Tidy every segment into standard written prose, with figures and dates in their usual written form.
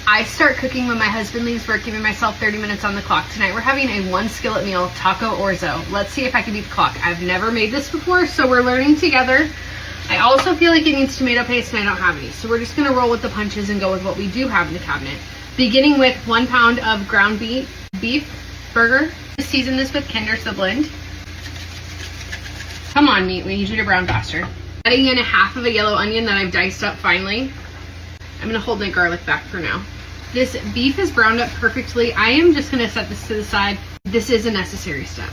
I start cooking when my husband leaves work, giving myself 30 minutes on the clock. Tonight we're having a 1 skillet meal, taco orzo. Let's see if I can beat the clock. I've never made this before, so we're learning together. I also feel like it needs tomato paste and I don't have any, so we're just gonna roll with the punches and go with what we do have in the cabinet. Beginning with 1 pound of ground beef burger. Season this with Kinder to the blend. Come on, meat, we need you to brown faster. Adding in a half of a yellow onion that I've diced up finely. I'm gonna hold my garlic back for now. This beef is browned up perfectly. I am just gonna set this to the side. This is a necessary step.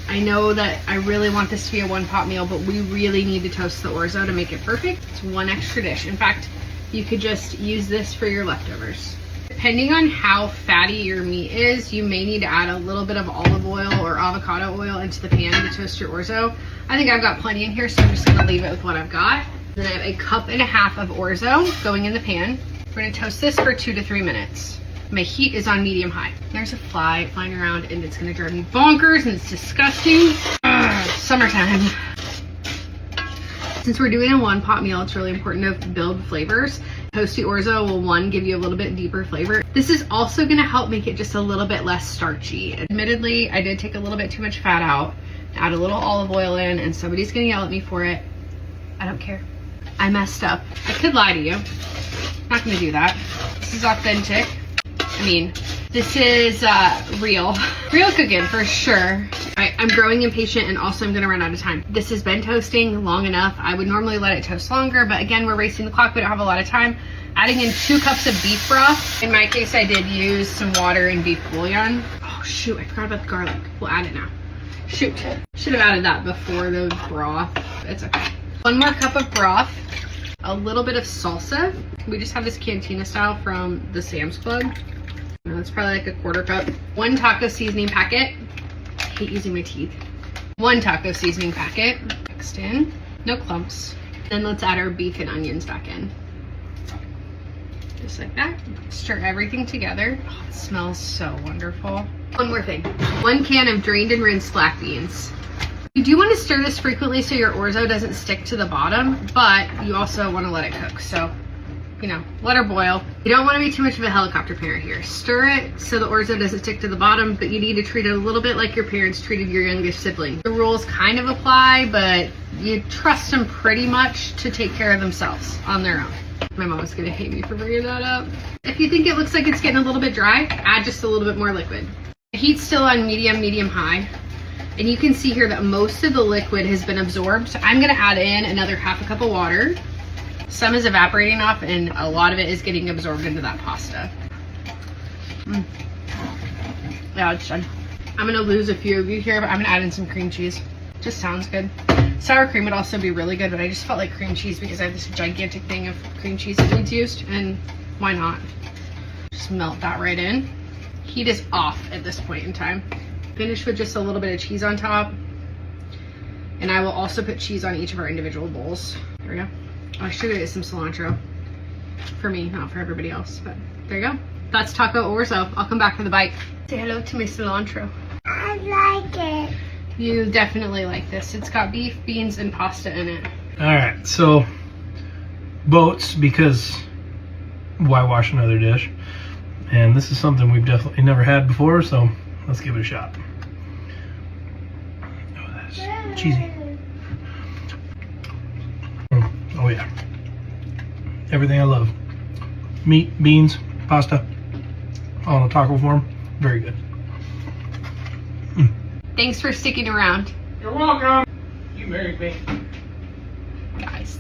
I know that I really want this to be a 1-pot meal, but we really need to toast the orzo to make it perfect. It's 1 extra dish. In fact, you could just use this for your leftovers. Depending on how fatty your meat is, you may need to add a little bit of olive oil or avocado oil into the pan to toast your orzo. I think I've got plenty in here, so I'm just gonna leave it with what I've got. Then I have 1.5 cups of orzo going in the pan. We're gonna toast this for 2 to 3 minutes. My heat is on medium high. There's a fly flying around and it's gonna drive me bonkers and it's disgusting. Ugh, summertime. Since we're doing a 1-pot meal, it's really important to build flavors. Toasty orzo will, 1, give you a little bit deeper flavor. This is also gonna help make it just a little bit less starchy. Admittedly, I did take a little bit too much fat out, add a little olive oil in, and somebody's gonna yell at me for it. I don't care. I messed up. I could lie to you. Not gonna do that. This is authentic. I mean, this is real cooking for sure. I'm growing impatient and also I'm gonna run out of time. This has been toasting long enough. I would normally let it toast longer, but again, we're racing the clock. We don't have a lot of time. Adding in 2 cups of beef broth. In my case, I did use some water and beef bouillon. Oh shoot, I forgot about the garlic. We'll add it now. Shoot, should have added that before the broth. It's okay. 1 more cup of broth. A little bit of salsa. We just have this cantina style from the Sam's Club. It's probably like a 1/4 cup. 1 taco seasoning packet. I hate using my teeth. 1 taco seasoning packet mixed in. No clumps. Then let's add our beef and onions back in. Just like that. Stir everything together. Oh, it smells so wonderful. 1 more thing. 1 can of drained and rinsed black beans. You do want to stir this frequently so your orzo doesn't stick to the bottom, but you also want to let it cook. So, you know, let her boil. You don't want to be too much of a helicopter parent here. Stir it so the orzo doesn't stick to the bottom, but you need to treat it a little bit like your parents treated your youngest sibling. The rules kind of apply, but you trust them pretty much to take care of themselves on their own. My mom was gonna hate me for bringing that up. If you think it looks like it's getting a little bit dry, add just a little bit more liquid. The heat's still on medium high. And you can see here that most of the liquid has been absorbed. So I'm gonna add in another 1/2 cup of water. Some is evaporating off and a lot of it is getting absorbed into that pasta. Yeah, it's done. I'm gonna lose a few of you here, but I'm gonna add in some cream cheese. Just sounds good. Sour cream would also be really good, but I just felt like cream cheese because I have this gigantic thing of cream cheese that needs used, and why not? Just melt that right in. Heat is off at this point in time. Finish with just a little bit of cheese on top. And I will also put cheese on each of our individual bowls. There we go. Oh, I should get some cilantro. For me, not for everybody else, but there you go. That's taco orzo. I'll come back for the bite. Say hello to my cilantro. I like it. You definitely like this. It's got beef, beans, and pasta in it. All right, so boats, because why wash another dish? And this is something we've definitely never had before, so let's give it a shot. Oh, that's cheesy. Oh yeah. Everything I love. Meat, beans, pasta, all in a taco form. Very good. Thanks for sticking around. You're welcome. You married me. Guys.